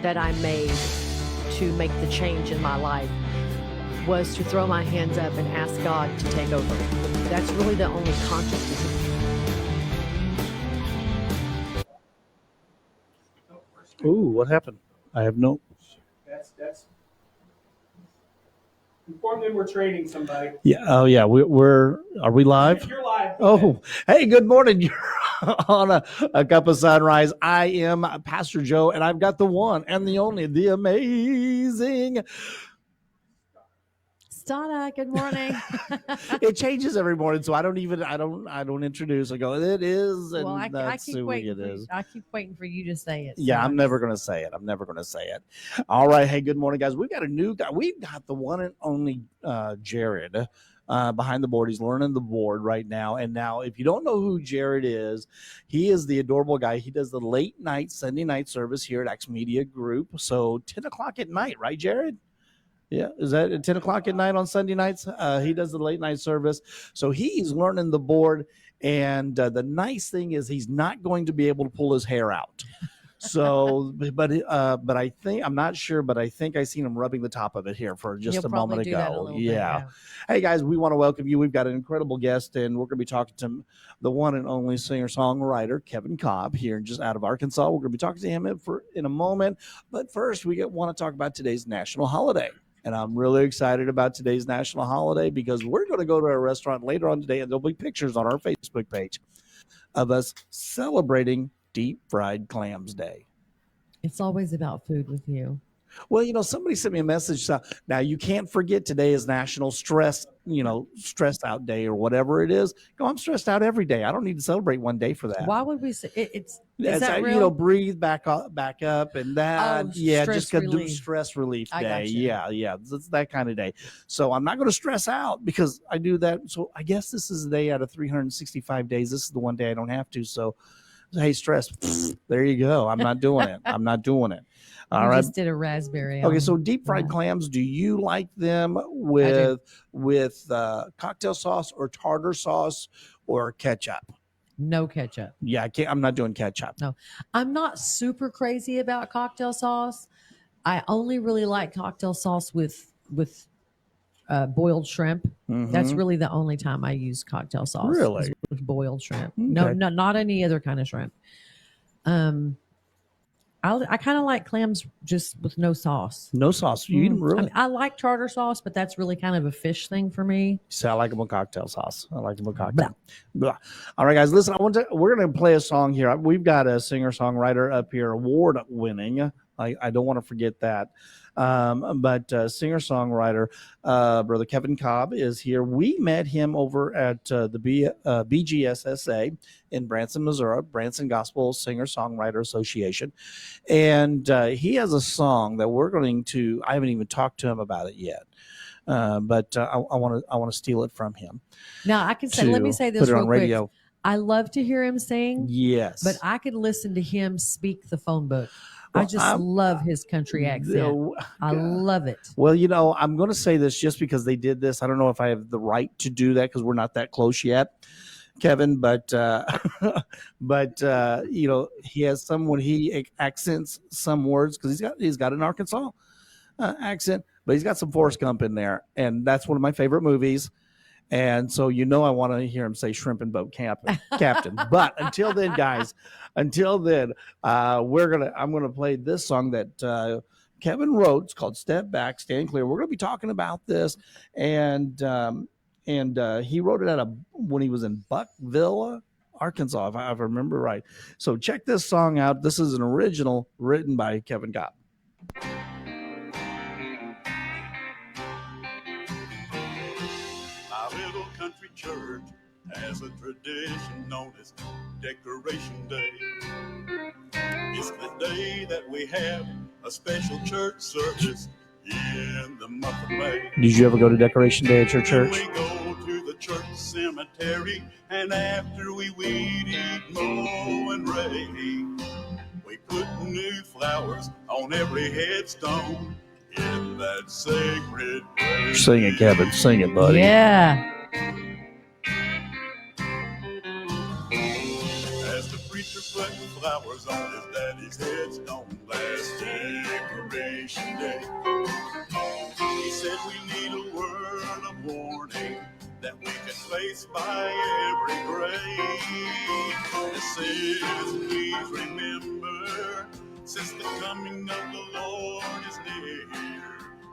that I made to make the change in my life was to throw my hands up and ask God to take over. That's really the only conscious decision. Ooh, what happened? I have no. That's inform them we're training somebody. Yeah. Oh, yeah. Are we live? You're live. Oh, hey, good morning. You're on a Cup of Sunrise. I am Pastor Joe, and I've got the one and the only, the amazing Stada, good morning. It changes every morning, so I don't introduce. I go, it is, and Well, I that's keep who waiting it is. I keep waiting for you to say it. Yeah, so I'm never going to say it. All right. Hey, good morning, guys. We've got a new guy. We've got the one and only Jared behind the board. He's learning the board right now. And now, if you don't know who Jared is, he is the adorable guy. He does the late night, Sunday night service here at Axe Media Group. So 10 o'clock at night, right, Jared? Yeah, is that at 10 o'clock at night on Sunday nights? He does the late night service. So he's learning the board. And the nice thing is he's not going to be able to pull his hair out. So, but I think, I'm not sure, but I think I seen him rubbing the top of it here for just You'll a moment probably do that a ago. little bit, Yeah. Hey, guys, we want to welcome you. We've got an incredible guest, and we're going to be talking to the one and only singer-songwriter, Kevin Cobb, here just out of Arkansas. We're going to be talking to him in a moment. But first, we want to talk about today's national holiday. And I'm really excited about today's national holiday because we're going to go to a restaurant later on today, and there'll be pictures on our Facebook page of us celebrating Deep Fried Clams Day. It's always about food with you. Well, somebody sent me a message. Now, you can't forget today is National Stressed Out Day or whatever it is. I'm stressed out every day. I don't need to celebrate one day for that. Why would we say is that real? Breathe back up, and that. Just gonna do stress relief day. I got you. Yeah, it's that kind of day. So I'm not going to stress out because I do that. So I guess this is a day out of 365 days. This is the one day I don't have to. So, hey, stress. There you go. I'm not doing it. All right. Just did a raspberry. Okay, so deep fried clams. Do you like them with cocktail sauce or tartar sauce or ketchup? No ketchup. Yeah, I'm not doing ketchup. No, I'm not super crazy about cocktail sauce. I only really like cocktail sauce with boiled shrimp. Mm-hmm. That's really the only time I use cocktail sauce. Really? With boiled shrimp. Okay. No, not any other kind of shrimp. I kind of like clams just with no sauce. No sauce. You eat them really? I like tartar sauce, but that's really kind of a fish thing for me. So I like them with cocktail sauce. I like them with cocktail. Blah. All right, guys, listen. We're going to play a song here. We've got a singer-songwriter up here, award-winning. I don't want to forget that. But singer-songwriter, Brother Kevin Cobb is here. We met him over at the BGSSA in Branson, Missouri, Branson Gospel Singer-Songwriter Association. And he has a song that I haven't even talked to him about it yet. But I want to steal it from him. Now, I can say, let me say this real quick. I love to hear him sing. Yes. But I could listen to him speak the phone book. Well, I just love his country accent. I love it. Well, I'm going to say this just because they did this. I don't know if I have the right to do that because we're not that close yet, Kevin. But he has when he accents some words because he's got an Arkansas accent, but he's got some Forrest Gump in there, and that's one of my favorite movies. And so, I want to hear him say shrimp and boat captain. But until then, guys, I'm going to play this song that Kevin wrote. It's called Step Back, Stand Clear. We're going to be talking about this. And he wrote it when he was in Buckville, Arkansas, if I remember right. So check this song out. This is an original written by Kevin Cobb. Church has a tradition known as Decoration Day. It's the day that we have a special church service in the month of May. Did you ever go to Decoration Day at your church? We go to the church cemetery, and after we weed eat, mow, and rake, we put new flowers on every headstone in that sacred place. Sing it, Kevin. Sing it, buddy. Yeah. As the preacher put flowers on his daddy's headstone last Decoration Day. He said we need a word of warning that we can place by every grave. It says, please remember, since the coming of the Lord is near.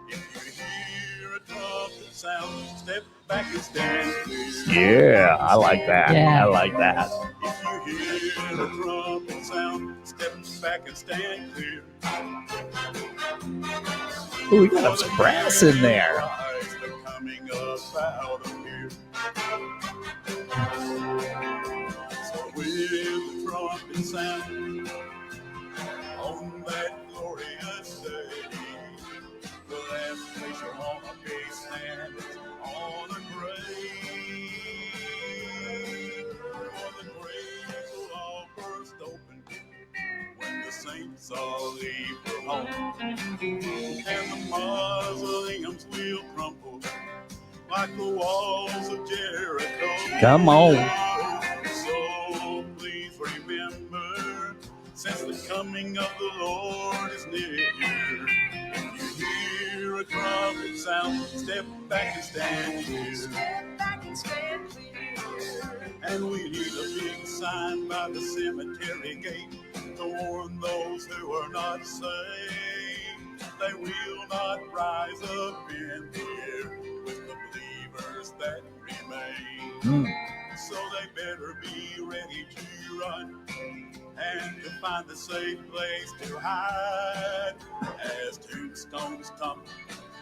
If you hear a trumpet sound, step back and stand clear. Yeah, I like that. Yeah. I like that. If you hear the trumpet sound, step back and stand clear. Ooh, we got some brass in there. They're coming up out of here. So when the trumpet sound on that glorious day, the last place you want to be standing is on a grave. For the graves will all burst open when the saints all leave for home. And the mausoleums will crumble like the walls of Jericho. Come on. So please remember, since the coming of the Lord is near, if you hear a trumpet sound, step back and stand clear. And we need a big sign by the cemetery gate to warn those who are not saved. They will not rise up in here with the believers that remain. So they better be ready to run and to find a safe place to hide as tombstones tumble,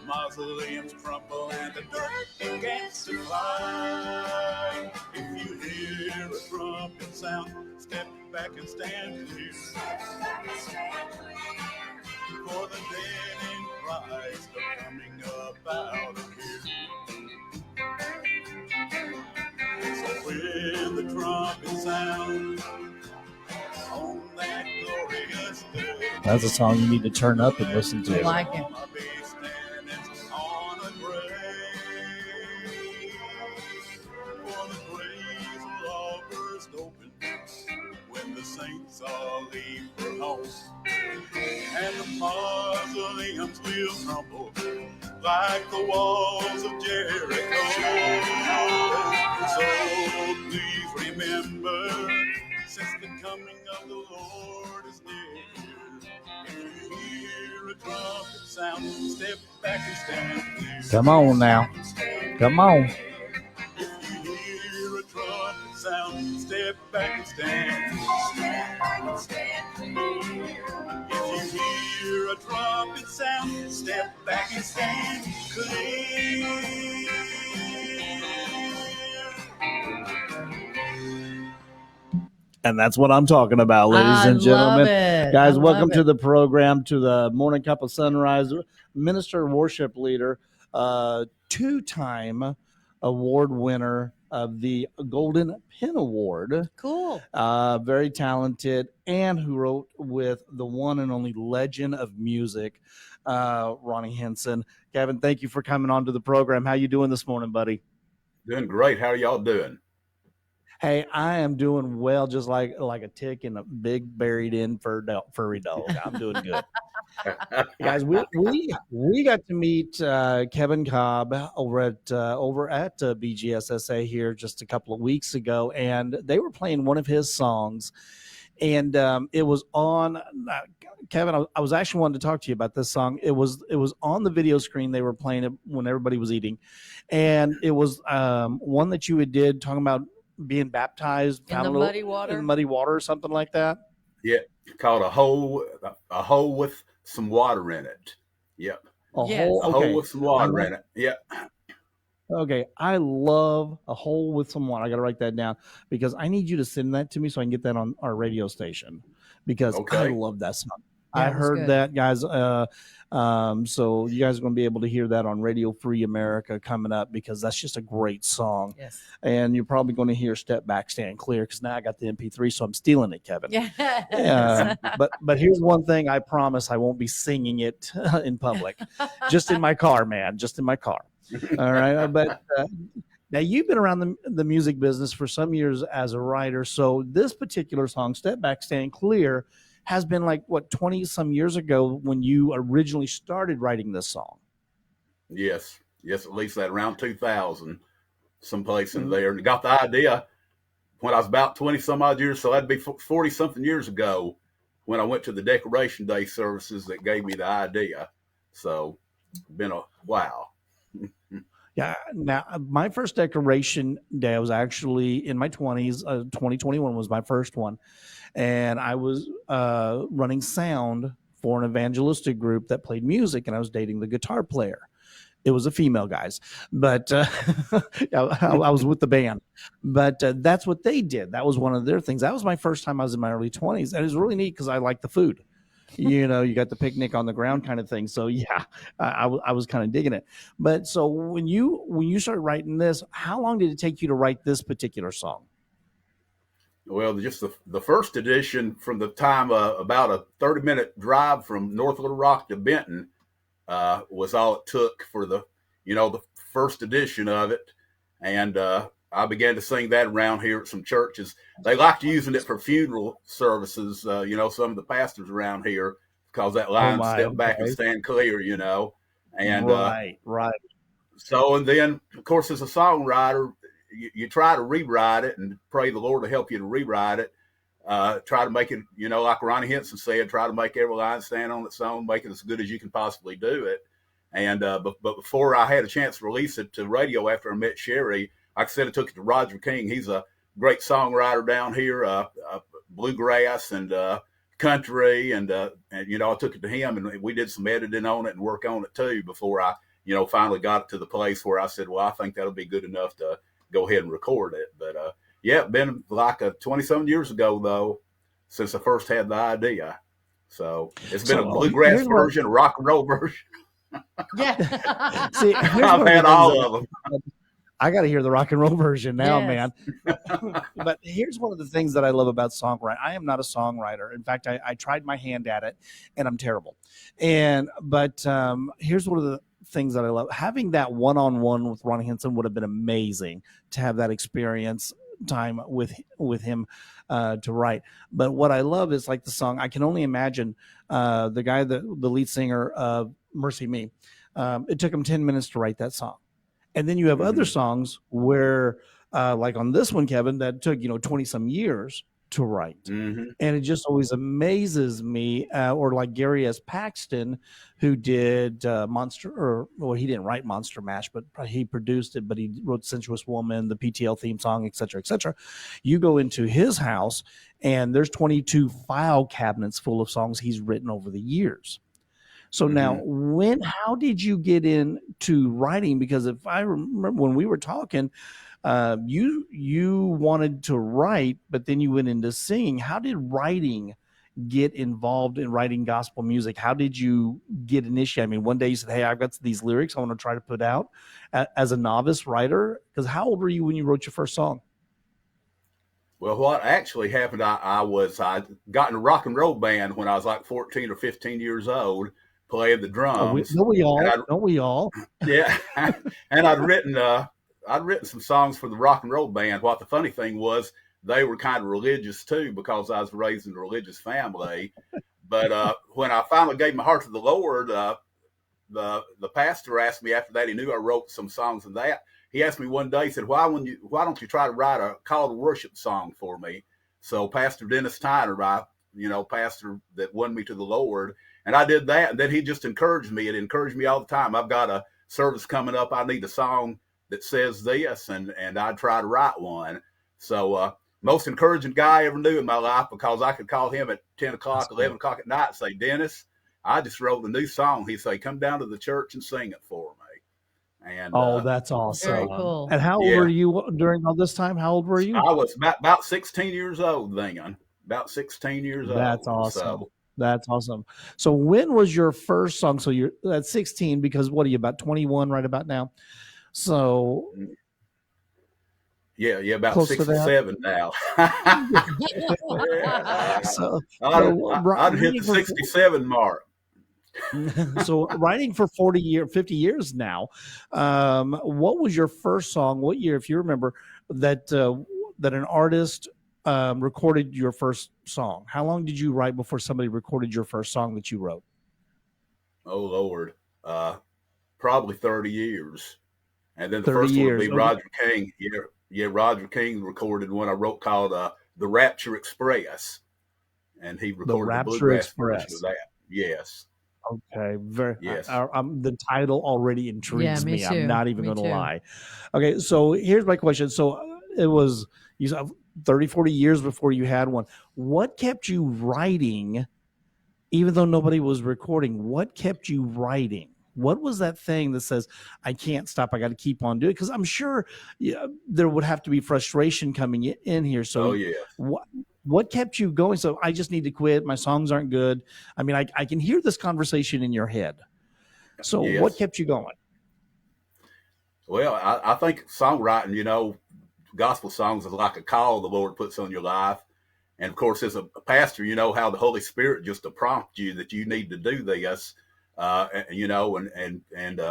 mausoleums crumble, and the dirt begins to fly. If you hear a trumpet sound, step back and stand clear. For the dead in Christ are coming up out of here. So when the trumpet sounds on that glorious day, That's a song you need to turn up and listen I to. like it. I'll be standing on a grave. For the graves will all burst open when the saints all leave for home. And the mausoleums will crumble like the walls of Jericho. So please remember, since the coming of the Lord is near, if you hear a trumpet sound, step back and stand clear. Come on now. Come on. If you hear a trumpet sound, step back and stand. If you hear a trumpet sound, step back and stand clear. And that's what I'm talking about, ladies and gentlemen. Love it. Guys, I welcome love to it. the program, to the Morning Cup of Sunrise. Minister worship leader, two-time award winner of the Golden Pen Award. Cool. Very talented, and who wrote with the one and only legend of music, Ronnie Henson. Kevin, thank you for coming on to the program. How you doing this morning, buddy? Doing great. How are y'all doing? Hey, I am doing well, just like a tick in a big buried in furry dog. I'm doing good. Guys, we got to meet Kevin Cobb over at BGSSA here just a couple of weeks ago, and they were playing one of his songs, and it was on. Kevin, I was actually wanting to talk to you about this song. It was on the video screen. They were playing it when everybody was eating, and it was one that you had did talking about being baptized In the muddy water? in muddy water or something like that. Yeah, called a hole with some water in it. Yep, Yes. a hole with some water in it. Yep. Okay, I love a hole with some water. I got to write that down because I need you to send that to me so I can get that on our radio station because I Okay. love that song. Yeah, I it was heard good. that, guys. So you guys are going to be able to hear that on Radio Free America coming up because that's just a great song. Yes. And you're probably going to hear Step Back, Stand Clear because now I got the MP3, so I'm stealing it, Kevin. Yes. But here's one thing I promise I won't be singing it in public, just in my car, man, just in my car. All right. But Now you've been around the music business for some years as a writer. So this particular song, Step Back, Stand Clear, has been like what 20 some years ago when you originally started writing this song. Yes, at least that around 2000, someplace in there. And got the idea when I was about 20 some odd years. So that'd be 40 something years ago when I went to the Decoration Day services that gave me the idea. So been a wow. Yeah. Now, my first Decoration Day, I was actually in my 20s. 2021 was my first one. And I was running sound for an evangelistic group that played music, and I was dating the guitar player. It was a female, guys, but I was with the band. But that's what they did. That was one of their things. That was my first time. I was in my early 20s. And it was really neat because I liked the food. You know, you got the picnic on the ground kind of thing. So yeah, I was kind of digging it. But so when you started writing this, how long did it take you to write this particular song? Well, just the first edition, from the time about a 30-minute drive from North Little Rock to Benton, was all it took for the first edition of it. And I began to sing that around here at some churches. They liked using it for funeral services, some of the pastors around here, because that line, step back and stand clear, And right. So, and then, of course, as a songwriter, you try to rewrite it and pray the Lord to help you to rewrite it. Try to make it, like Ronnie Henson said, try to make every line stand on its own, make it as good as you can possibly do it. And but before I had a chance to release it to radio after I met Sherry, like I said, I took it to Roger King. He's a great songwriter down here, bluegrass and country. And I took it to him, and we did some editing on it and work on it too before I, finally got it to the place where I said, well, I think that'll be good enough to go ahead and record it. But yeah, been like 20-some years ago, though, since I first had the idea. So it's been a bluegrass version, a rock and roll version. Yeah. See, I've had all of them. I got to hear the rock and roll version now, Yes. man. But here's one of the things that I love about songwriting. I am not a songwriter. In fact, I tried my hand at it, and I'm terrible. But here's one of the things that I love. Having that one-on-one with Ronnie Henson would have been amazing to have that experience time with him to write. But what I love is like the song. I can only imagine the guy, the lead singer of Mercy Me. It took him 10 minutes to write that song. And then you have other songs where, like on this one, Kevin, that took 20 some years to write. And it just always amazes me. Or like Gary S. Paxton, who did he didn't write Monster Mash, but he produced it. But he wrote Sensuous Woman, the PTL theme song, et cetera, et cetera. You go into his house, and there's 22 file cabinets full of songs he's written over the years. So now, how did you get into writing? Because if I remember when we were talking, you wanted to write, but then you went into singing. How did writing get involved in writing gospel music? How did you get initiated? I mean, one day you said, hey, I've got these lyrics I want to try to put out as a novice writer. Because how old were you when you wrote your first song? Well, what actually happened, I got in a rock and roll band when I was like 14 or 15 years old, playing the drums. Don't we all? Yeah. And I'd written some songs for the rock and roll band. What the funny thing was, they were kind of religious too, because I was raised in a religious family. But when I finally gave my heart to the Lord, the pastor asked me after that, he knew I wrote some songs in that. He asked me one day, he said, why don't you try to write a call to worship song for me? So Pastor Dennis Tyner, pastor that won me to the Lord, and I did that. And then he just encouraged me. It encouraged me all the time. I've got a service coming up. I need a song that says this, and I'd try to write one. So most encouraging guy I ever knew in my life, because I could call him at 10 o'clock, 11 o'clock at night and say, Dennis, I just wrote a new song. He'd say, come down to the church and sing it for me. And that's awesome. Very cool. And how old were you during all this time? How old were you? I was about 16 years old then. About 16 years old. That's awesome. That's awesome. So when was your first song? So you're at 16, because what are you, about 21 right about now? So yeah, about 67 now. So I'd hit the 67 mark. So writing for 50 years now, what was your first song? What year, if you remember, that an artist recorded your first song? How long did you write before somebody recorded your first song that you wrote? Oh Lord, probably 30 years. And then the 30 first one would years. be Okay. Roger King. Yeah, Roger King recorded one I wrote called "The Rapture Express," and he recorded the Rapture bluegrass version Express. of that. Yes, Okay, yes. the title already intrigues me me. I'm too. not even Me going to too. lie. Okay, so here's my question. So it was, you said, 30, 40 years before you had one. What kept you writing, even though nobody was recording? What kept you writing? What was that thing that says, I can't stop, I got to keep on doing it? Because I'm sure there would have to be frustration coming in here. So Oh yes. what kept you going? So I just need to quit. My songs aren't good. I mean, I can hear this conversation in your head. So what Yes. kept you going? Well, I think songwriting, gospel songs is like a call the Lord puts on your life. And of course, as a pastor, you know how the Holy Spirit just to prompt you that you need to do this, and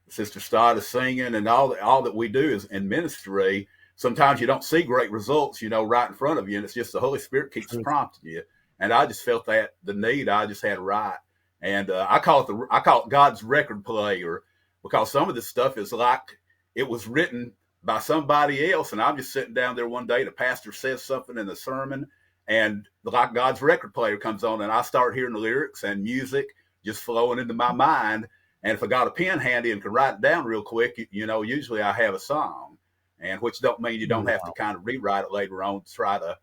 Sister Stada singing and all that we do is in ministry. Sometimes you don't see great results, right in front of you, and it's just the Holy Spirit keeps prompting you. And I just felt the need. I just had to write, and I call it God's record player, because some of this stuff is like it was written by somebody else, and I'm just sitting down there one day. The pastor says something in the sermon, and like God's record player comes on, and I start hearing the lyrics and music just flowing into my mind. And if I got a pen handy and could write it down real quick, usually I have a song, and which don't mean you don't have to kind of rewrite it later on to try to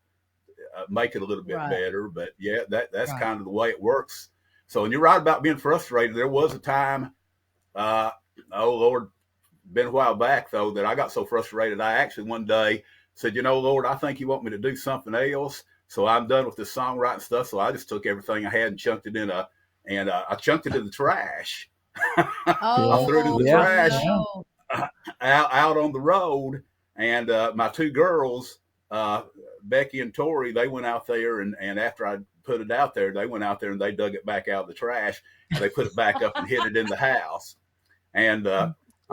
make it a little bit better. But yeah, that's kind of the way it works. So when you're right about being frustrated, there was a time, oh Lord, been a while back though, that I got so frustrated. I actually one day said, Lord, I think you want me to do something else. So I'm done with this songwriting stuff. So I just took everything I had and chunked it I chunked it in the trash. I threw it in the trash out on the road. And my two girls, Becky and Tori, they went out there and after I put it out there, they went out there and they dug it back out of the trash. And they put it back up and hid it in the house. And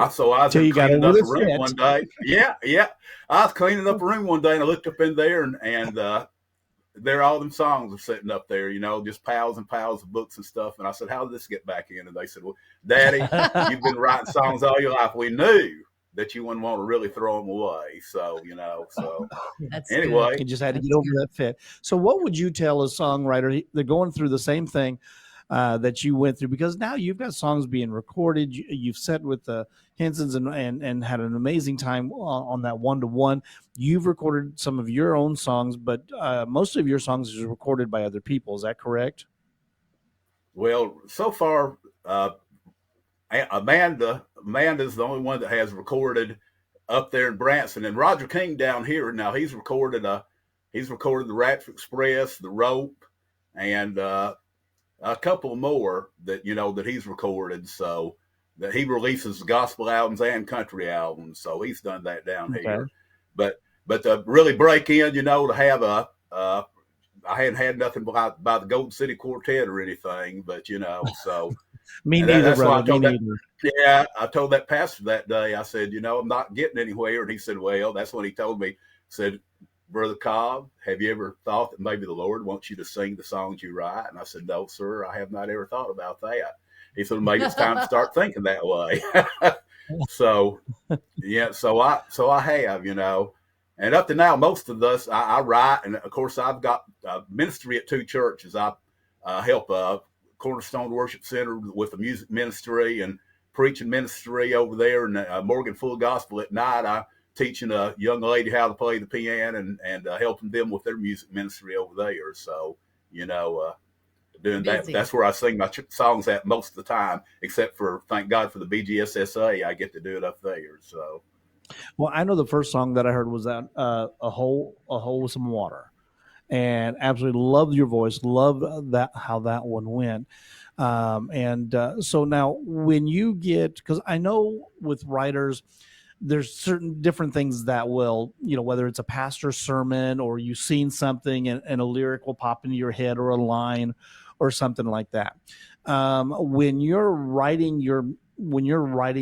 so I was cleaning up a room one day. Yeah. I was cleaning up a room one day and I looked up in there and there all them songs are sitting up there, just piles and piles of books and stuff. And I said, how did this get back in? And they said, well, Daddy, you've been writing songs all your life. We knew that you wouldn't want to really throw them away. So, That's anyway. You just had to get over that fit. So what would you tell a songwriter? They're going through the same thing that you went through, because now you've got songs being recorded. You've sat with the Hensons and had an amazing time on that one-to-one. You've recorded some of your own songs, but most of your songs is recorded by other people. Is that correct? Well, so far, Amanda's the only one that has recorded up there in Branson, and Roger King down here. Now he's recorded the Rapture Express, the Rope, and a couple more that that he's recorded. So that he releases gospel albums and country albums. So he's done that down here. But to really break in, to have I hadn't had nothing by the Golden City Quartet or anything, but so me neither, brother. Me neither. Yeah, I told that pastor that day. I said, I'm not getting anywhere, and he said, well, that's what he told me. Said, Brother Cobb, have you ever thought that maybe the Lord wants you to sing the songs you write? And I said, no, sir, I have not ever thought about that. He said, maybe it's time to start thinking that way. So, yeah, so I have, and up to now, most of us, I write. And of course, I've got ministry at two churches. I help Cornerstone Worship Center with the music ministry and preaching ministry over there, and Morgan Full Gospel at night. I teaching a young lady how to play the piano and helping them with their music ministry over there. So, doing that. That's where I sing my songs at most of the time, except for, thank God for the BGSSA, I get to do it up there. So, well, I know the first song that I heard was that a hole with some water, and absolutely loved your voice. Loved that, how that one went. So now when you get, because I know with writers, there's certain different things that will, whether it's a pastor's sermon or you've seen something and a lyric will pop into your head or a line or something like that. when you're writing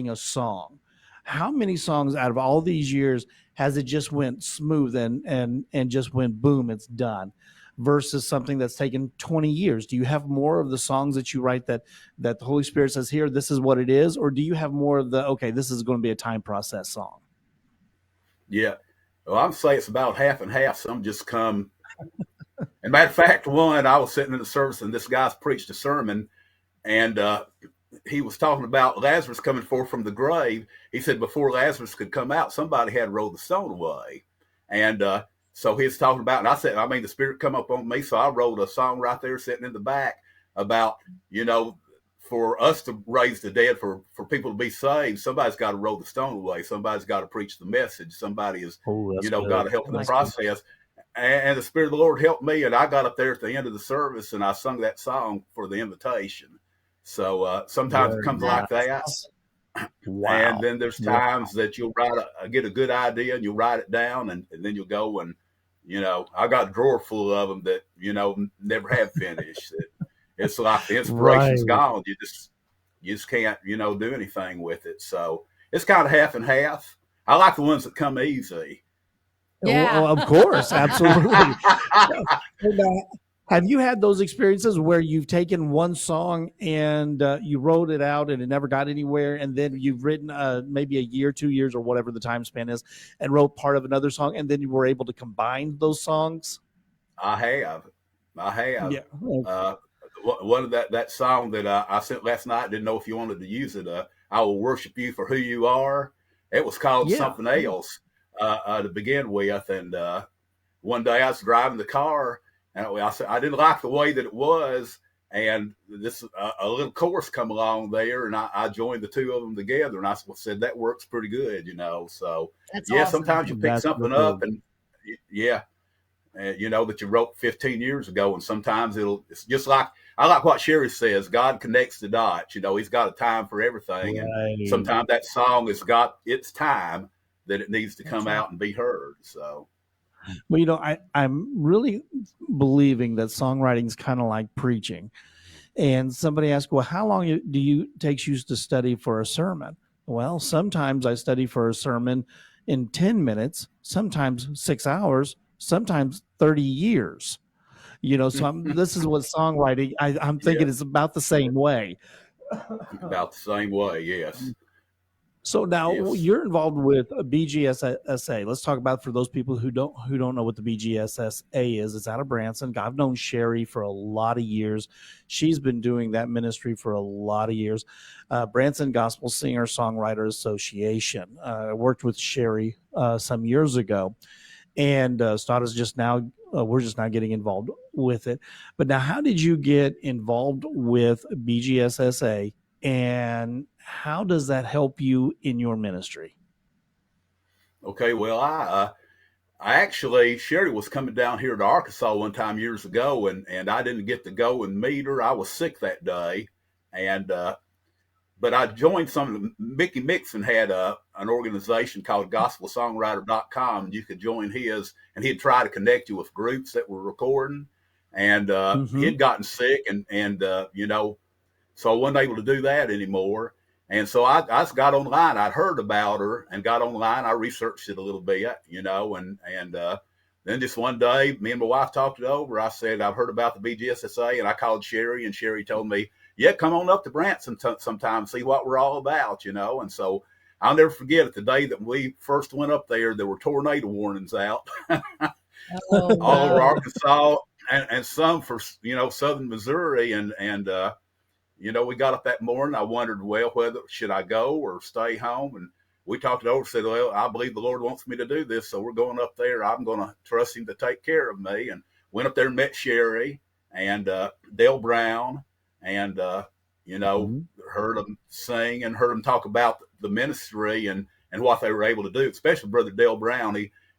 a song, how many songs out of all these years has it just went smooth and just went boom, it's done, versus something that's taken 20 years? Do you have more of the songs that you write that the Holy Spirit says, here, this is what it is? Or do you have more of the, okay, this is going to be a time process song? Yeah. Well, I'm saying it's about half and half. Some just come. And matter of fact, I was sitting in the service and this guy's preached a sermon, and he was talking about Lazarus coming forth from the grave. He said before Lazarus could come out, somebody had rolled the stone away. And so he was talking about, and I said, the Spirit come up on me. So I wrote a song right there sitting in the back about, for us to raise the dead, for people to be saved, somebody's got to roll the stone away. Somebody's got to preach the message. Somebody is, got to help in the process. And the Spirit of the Lord helped me. And I got up there at the end of the service and I sung that song for the invitation. So sometimes it comes like that. Wow. And then there's times that you'll get a good idea and you'll write it down, and then you'll go and, I got a drawer full of them that, never have finished. It's like the inspiration's gone. You just can't, do anything with it. So it's kind of half and half. I like the ones that come easy. Yeah. Well, of course. Absolutely. Have you had those experiences where you've taken one song and you wrote it out and it never got anywhere, and then you've written maybe a year, 2 years, or whatever the time span is, and wrote part of another song, and then you were able to combine those songs? I have. Yeah. One of that song that I sent last night, didn't know if you wanted to use it. I will worship you for who you are. It was called something else to begin with. And one day I was driving the car, and I said I didn't like the way that it was. And this a little chorus come along there, and I joined the two of them together. And I said that works pretty good, So that's awesome. Sometimes you pick something up, and that you wrote 15 years ago, and sometimes it's just like, I like what Sherry says, God connects the dots. He's got a time for everything. Right. And sometimes that song has got its time that it needs to come out and be heard. So, well, I'm really believing that songwriting is kind of like preaching. And somebody asked, well, how long takes you to study for a sermon? Well, sometimes I study for a sermon in 10 minutes, sometimes 6 hours, sometimes 30 years. So this is what songwriting, I'm thinking it's about the same way. About the same way, yes. So now you're involved with BGSSA. Let's talk about, for those people who don't know what the BGSSA is. It's out of Branson. I've known Sherry for a lot of years. She's been doing that ministry for a lot of years. Branson Gospel Singer Songwriter Association. I worked with Sherry some years ago. And Stada's just now, we're just now getting involved with it. But now, how did you get involved with BGSSA, and how does that help you in your ministry? Okay, well, I actually, Sherry was coming down here to Arkansas one time years ago, and I didn't get to go and meet her. I was sick that day, and but I joined Mickey Mixon had an organization called gospelsongwriter.com. You could join his, and he'd try to connect you with groups that were recording. And he'd gotten sick, and so I wasn't able to do that anymore. And so I just got online. I'd heard about her and got online. I researched it a little bit, and then just one day, me and my wife talked it over. I said, I've heard about the BGSSA, and I called Sherry, and Sherry told me, yeah, come on up to Branson sometime, see what we're all about, And so I'll never forget it. The day that we first went up there were tornado warnings out all over Arkansas, and some for, southern Missouri. And we got up that morning. I wondered, well, whether should I go or stay home? And we talked it over, said, well, I believe the Lord wants me to do this, so we're going up there. I'm going to trust him to take care of me. And went up there and met Sherry and Dale Brown, and, heard them sing and heard them talk about the ministry and what they were able to do, especially Brother Dale Brown.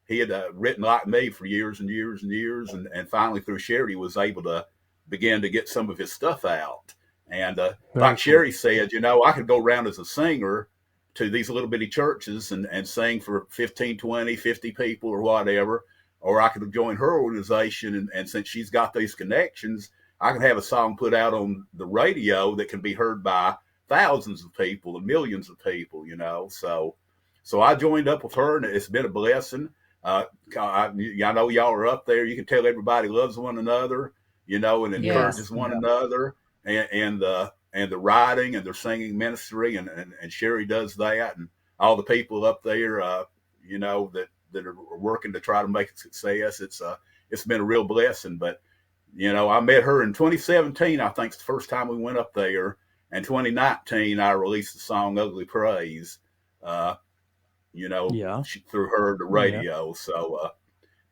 He had written like me for years and years and years. And finally through Sherry was able to begin to get some of his stuff out. And like Sherry said, I could go around as a singer to these little bitty churches and sing for 15, 20, 50 people or whatever, or I could join her organization. And since she's got these connections, I can have a song put out on the radio that can be heard by thousands of people and millions of people, you know. So I joined up with her, and it's been a blessing. I know y'all are up there. You can tell everybody loves one another, you know, and encourages one another, and the writing and their singing ministry, and Sherry does that, and all the people up there, you know, that are working to try to make it success. It's been a real blessing. But you know, I met her in 2017. I think it's the first time we went up there. And 2019, I released the song "Ugly Praise." You know, through her the radio.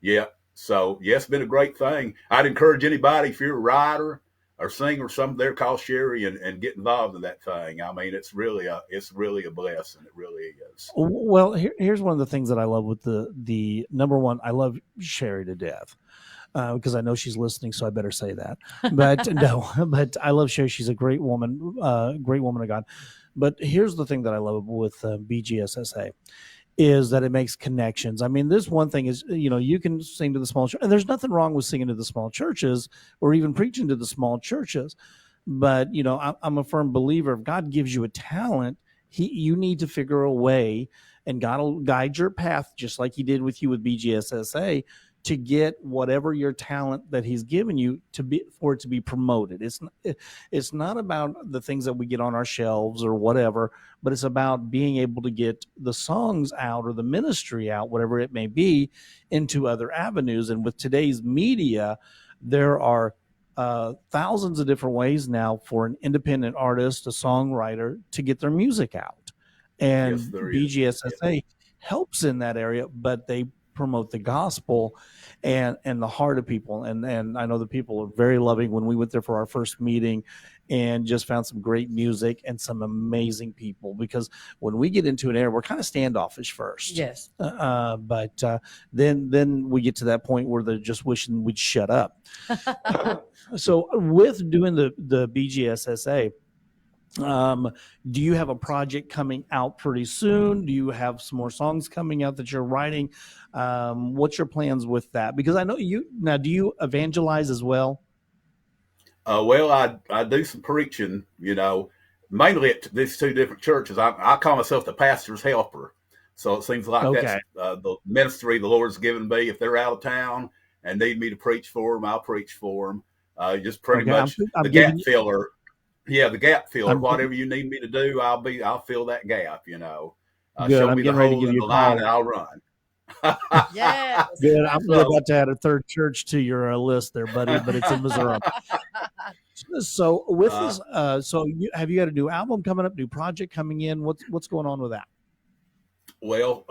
Yeah. So it's been a great thing. I'd encourage anybody, if you're a writer or singer or something, there, call Sherry and get involved in that thing. I mean, it's really a blessing. It really is. Well, here's one of the things that I love with the number one. I love Sherry to death. Because I know she's listening, so I better say that. But no, but I love Sherry. She's a great woman of God. But here's the thing that I love with BGSSA is that it makes connections. I mean, this one thing is, you know, you can sing to the small church, and there's nothing wrong with singing to the small churches or even preaching to the small churches. But, you know, I'm a firm believer if God gives you a talent, you need to figure a way, and God will guide your path, just like he did with you with BGSSA, to get whatever your talent that he's given you for it to be promoted. It's not about the things that we get on our shelves or whatever, but it's about being able to get the songs out or the ministry out, whatever it may be, into other avenues. And with today's media, there are thousands of different ways now for an independent artist, a songwriter, to get their music out. And BGSSA helps in that area, but they promote the gospel and the heart of people. And I know the people are very loving. When we went there for our first meeting and just found some great music and some amazing people, because when we get into an area, we're kind of standoffish first. Yes. But then we get to that point where they're just wishing we'd shut up. So with doing the BGSSA, do you have a project coming out pretty soon? Do you have some more songs coming out that you're writing? What's your plans with that? Because I know do you evangelize as well? Well, I do some preaching, you know, mainly at these two different churches. I call myself the pastor's helper. So it seems like that's the ministry the Lord's given me. If they're out of town and need me to preach for them, I'll preach for them. Just pretty much the gap filler. Yeah, the gap filler. Whatever you need me to do, I'll fill that gap, you know. Show me the hole in the line and I'll run. Yes. Good. I'm about to add a third church to your list there, buddy, but it's in Missouri. So with this, have you got a new album coming up, new project coming in? What's going on with that? Well,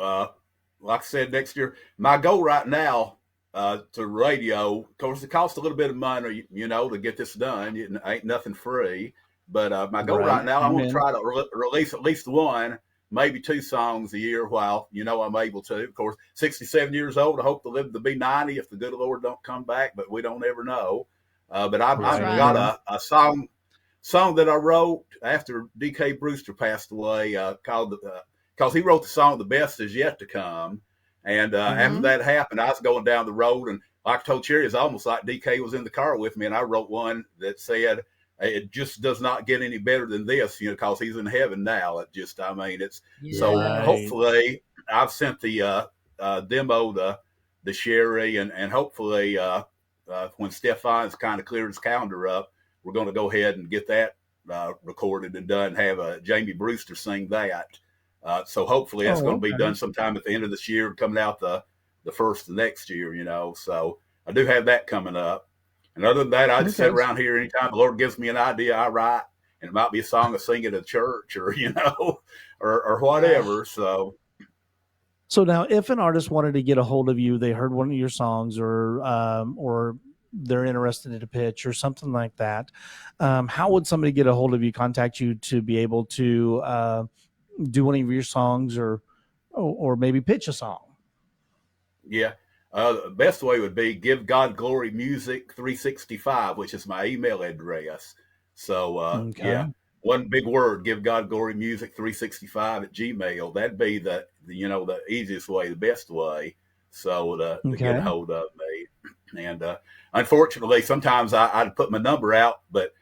like I said, next year, my goal right now to radio, of course, it costs a little bit of money, you know, to get this done. It ain't nothing free. But my goal right now, I'm going to try to release at least one, maybe two songs a year while, you know, I'm able to. Of course, 67 years old. I hope to live to be 90 if the good Lord don't come back, but we don't ever know. But I've got a song that I wrote after D.K. Brewster passed away called, because he wrote the song "The Best Is Yet to Come." And after that happened, I was going down the road, and like I told Cherry, it's almost like D.K. was in the car with me, and I wrote one that said, it just does not get any better than this, you know, because he's in heaven now. It just, I mean, it's so hopefully I've sent the demo to Sherry, and hopefully when Stefan's kind of cleared his calendar up, we're going to go ahead and get that recorded and done, have Jamie Brewster sing that. So hopefully that's going to be done sometime at the end of this year, coming out the first of next year, you know. So I do have that coming up. And other than that, I just sit around here anytime the Lord gives me an idea, I write. And it might be a song I sing at a church or, you know, or whatever. So now if an artist wanted to get a hold of you, they heard one of your songs or they're interested in a pitch or something like that, how would somebody get a hold of you, contact you to be able to do one of your songs or maybe pitch a song? Yeah. The best way would be Give God Glory Music 365, which is my email address. So, yeah, one big word, Give God Glory Music 365 at Gmail. That'd be the easiest way, the best way. So to get a hold of me. And unfortunately, sometimes I'd put my number out, but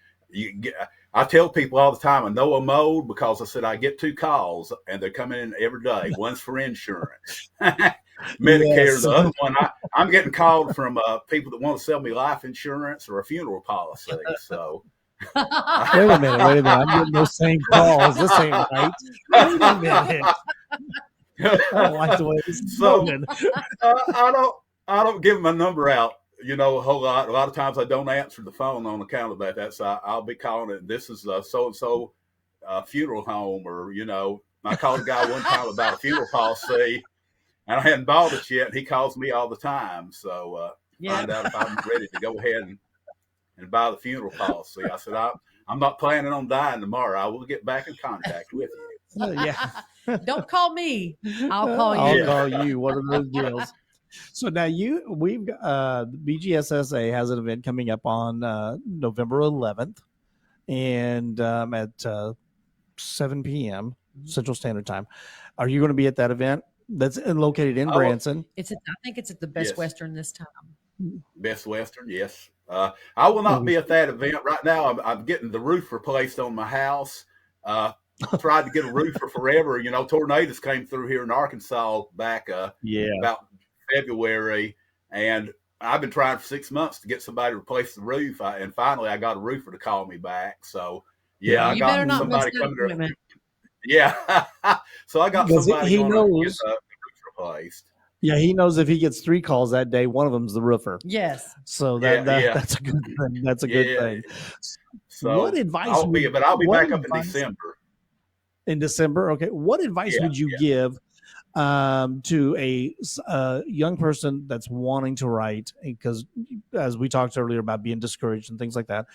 I tell people all the time I know I'm old because I said I get 2 calls and they're coming in every day. One's for insurance, Medicare. Yes. The other one, I'm getting called from people that want to sell me life insurance or a funeral policy. So Wait a minute. I'm getting those same calls. This ain't right. Wait a minute. I don't like the way this is going. I don't give my number out, a whole lot. A lot of times I don't answer the phone on account of that. I'll be calling it. This is so-and-so funeral home, or, I called a guy one time about a funeral policy and I hadn't bought it yet. And he calls me all the time. So find out if I'm ready to go ahead and buy the funeral policy. I said, I'm not planning on dying tomorrow. I will get back in contact with you. Yeah. Don't call me. I'll call you. I'll call you. One of those deals. So now we've BGSSA has an event coming up on November 11th, and at 7 p.m. Central Standard Time. Are you going to be at that event? That's located in Branson. I think it's at the Best Yes. Western this time. Best Western, yes. I will not be at that event right now. I'm getting the roof replaced on my house. Tried to get a roofer forever. Tornadoes came through here in Arkansas back about February, and I've been trying for 6 months to get somebody to replace the roof. And finally, I got a roofer to call me back. So I got somebody coming there. Yeah, so I got somebody he going to get knows. the roof replaced. Yeah, he knows if he gets 3 calls that day, one of them's the roofer. Yes. So that's a good thing. That's a good thing. So what advice? I'll be back up in December. In December, okay. What advice would you give to a young person that's wanting to write? Because as we talked earlier about being discouraged and things like that,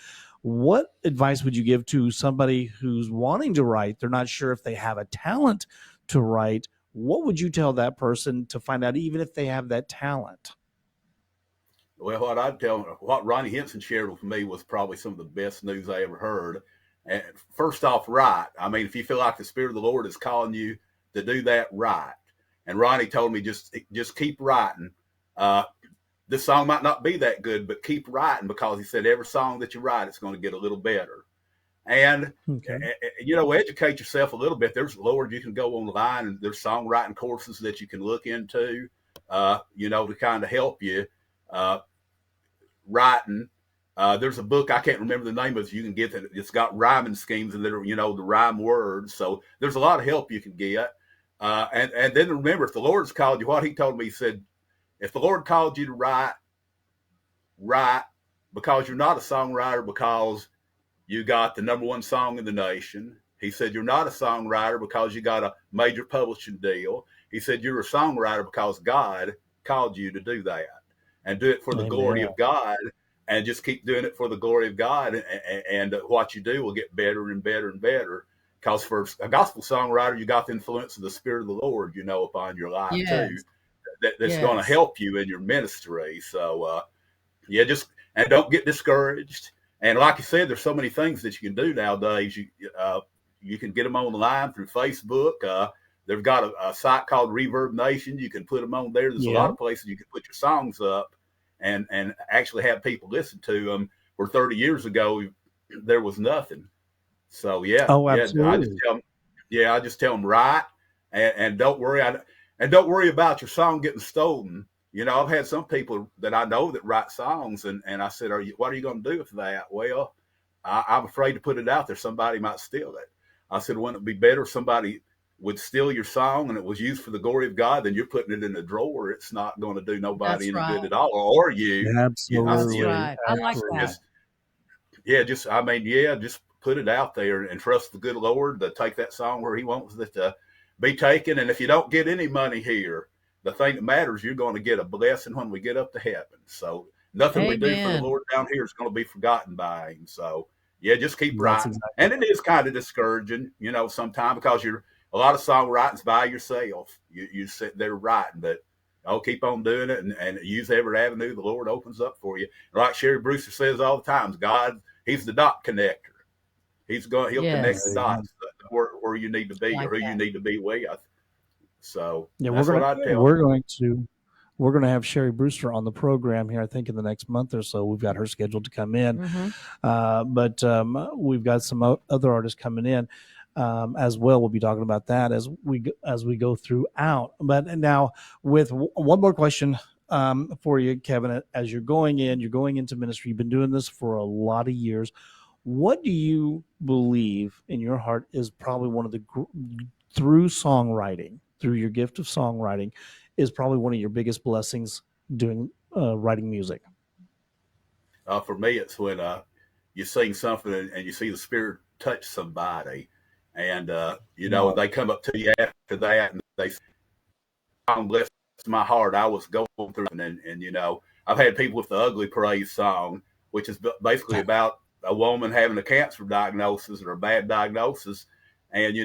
what advice would you give to somebody who's wanting to write? They're not sure if they have a talent to write. What would you tell that person to find out, even if they have that talent? Well, what Ronnie Henson shared with me was probably some of the best news I ever heard. And first off, write. I mean, if you feel like the Spirit of the Lord is calling you to do that, write. And Ronnie told me just keep writing. This song might not be that good, but keep writing, because he said every song that you write, it's going to get a little better. And, educate yourself a little bit. There's, Lord, you can go online and there's songwriting courses that you can look into, to kind of help you writing. There's a book, I can't remember the name of it, you can get that. It's got rhyming schemes and that, the rhyme words. So there's a lot of help you can get. And then remember, if the Lord's called you, what he told me, he said, if the Lord called you to write, because you're not a songwriter because you got the #1 song in the nation. He said, you're not a songwriter because you got a major publishing deal. He said, you're a songwriter because God called you to do that, and do it for the glory of God, and just keep doing it for the glory of God. And what you do will get better and better and better. Because for a gospel songwriter, you got the influence of the Spirit of the Lord, upon your life too. That's going to help you in your ministry. So, and don't get discouraged. And like you said, there's so many things that you can do nowadays. You can get them online through Facebook. They've got a site called Reverb Nation. You can put them on there. There's a lot of places you can put your songs up and actually have people listen to them. Where 30 years ago, there was nothing. So absolutely. I just tell them write, and don't worry. And don't worry about your song getting stolen. I've had some people that I know that write songs, and I said, what are you going to do with that? Well, I'm afraid to put it out there. Somebody might steal it. I said, wouldn't it be better if somebody would steal your song and it was used for the glory of God than you're putting it in a drawer? It's not going to do nobody any good at all, or you. Absolutely. That's right. I like that. Just put it out there and trust the good Lord to take that song where he wants it to be taken. And if you don't get any money here, the thing that matters, you're going to get a blessing when we get up to heaven. So nothing we do for the Lord down here is going to be forgotten by him. So just keep writing. Exactly. And it is kind of discouraging, sometimes, because a lot of songwriting's by yourself. You sit there writing, but keep on doing it and use every avenue the Lord opens up for you. Like Sherry Brewster says all the time, God, he's the dot connector. He'll connect the dots where you need to be, or who you need to be with. So that's what I tell. We're we're going to have Sherry Brewster on the program here, I think, in the next month or so. We've got her scheduled to come in. But we've got some other artists coming in as well. We'll be talking about that as we go throughout. But now, with one more question for you, Kevin, as you're going into ministry, you've been doing this for a lot of years. What do you believe in your heart is probably one of the through songwriting, through your gift of songwriting, is probably one of your biggest blessings doing writing music? For me, it's when you sing something and you see the Spirit touch somebody, and they come up to you after that and they say, "God bless my heart. I was going through," and I've had people with the ugly praise song, which is basically about a woman having a cancer diagnosis or a bad diagnosis, and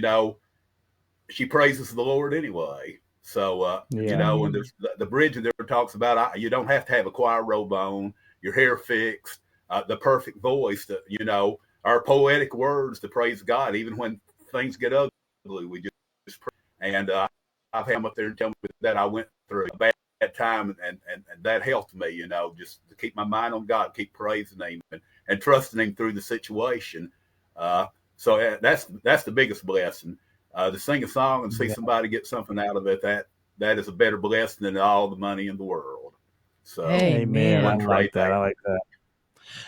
she praises the Lord anyway. So and there's the bridge there talks about you don't have to have a choir robe on, your hair fixed, the perfect voice, that our poetic words to praise God even when things get ugly. We just pray. And I've had them up there and tell me that I went through a bad time, and that helped me, just to keep my mind on God, keep praising Him and trusting Him through the situation. So that's the biggest blessing. To sing a song and see somebody get something out of it, that is a better blessing than all the money in the world. So, amen. I like that.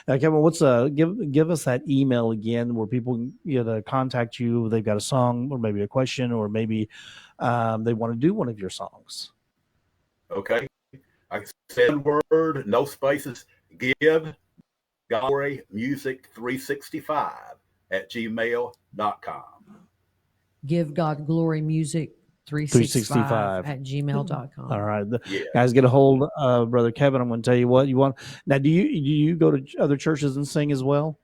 Kevin, what's give us that email again where people can to contact you. They've got a song or maybe a question, or maybe they want to do one of your songs. Okay, I said word, no spaces. Give Glory Music 365 at gmail.com. Give God Glory Music 365 at gmail.com. All right. Guys, get a hold of Brother Kevin. I'm going to tell you what you want. Now, do you go to other churches and sing as well?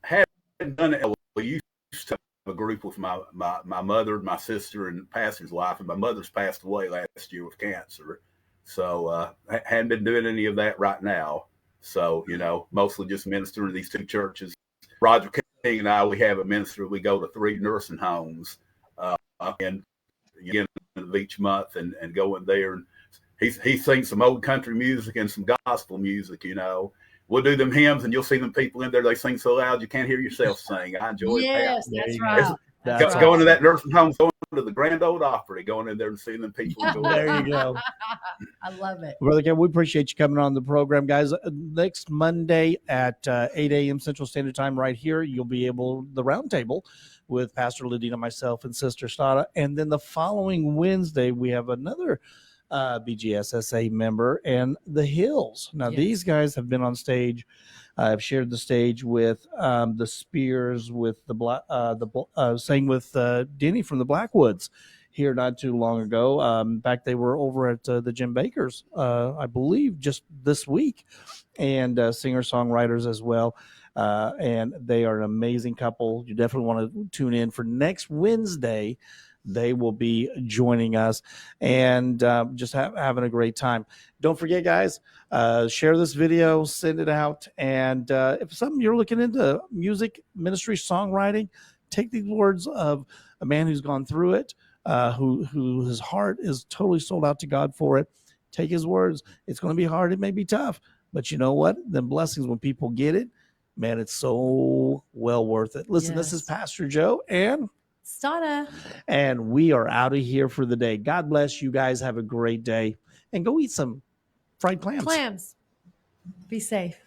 Haven't done it. We used to have a group with my mother, my sister, and pastor's wife, and my mother's passed away last year with cancer. So hadn't been doing any of that right now. So, mostly just ministering to these two churches. Roger King and I, we have a ministry. We go to 3 nursing homes and again of each month and go in there. And he sings some old country music and some gospel music, We'll do them hymns, and you'll see them people in there. They sing so loud you can't hear yourself sing. I enjoy that. Yes, that's right. Going to that nursing home, going to the Grand Old Opry, going in there and seeing them people enjoy it. There you go. I love it. Brother Kevin, we appreciate you coming on the program, guys. Next Monday at 8 a.m. Central Standard Time right here, you'll be able the roundtable with Pastor Ladina, myself, and Sister Stada. And then the following Wednesday, we have another BGSSA member and the Hills. Now, these guys have been on stage. I've shared the stage with the Spears, with sang with Denny from the Blackwoods here not too long ago. In fact, they were over at the Jim Baker's, I believe, just this week, and singer-songwriters as well. And they are an amazing couple. You definitely want to tune in for next Wednesday. They will be joining us and just having a great time. Don't forget, guys, share this video, send it out. And if something you're looking into music, ministry, songwriting, take the words of a man who's gone through it, who his heart is totally sold out to God for it. Take his words. It's going to be hard. It may be tough. But you know what? The blessings, when people get it, man, it's so well worth it. Listen, This is Pastor Joe and Stada. And we are out of here for the day. God bless you guys. Have a great day. And go eat some fried clams. Be safe.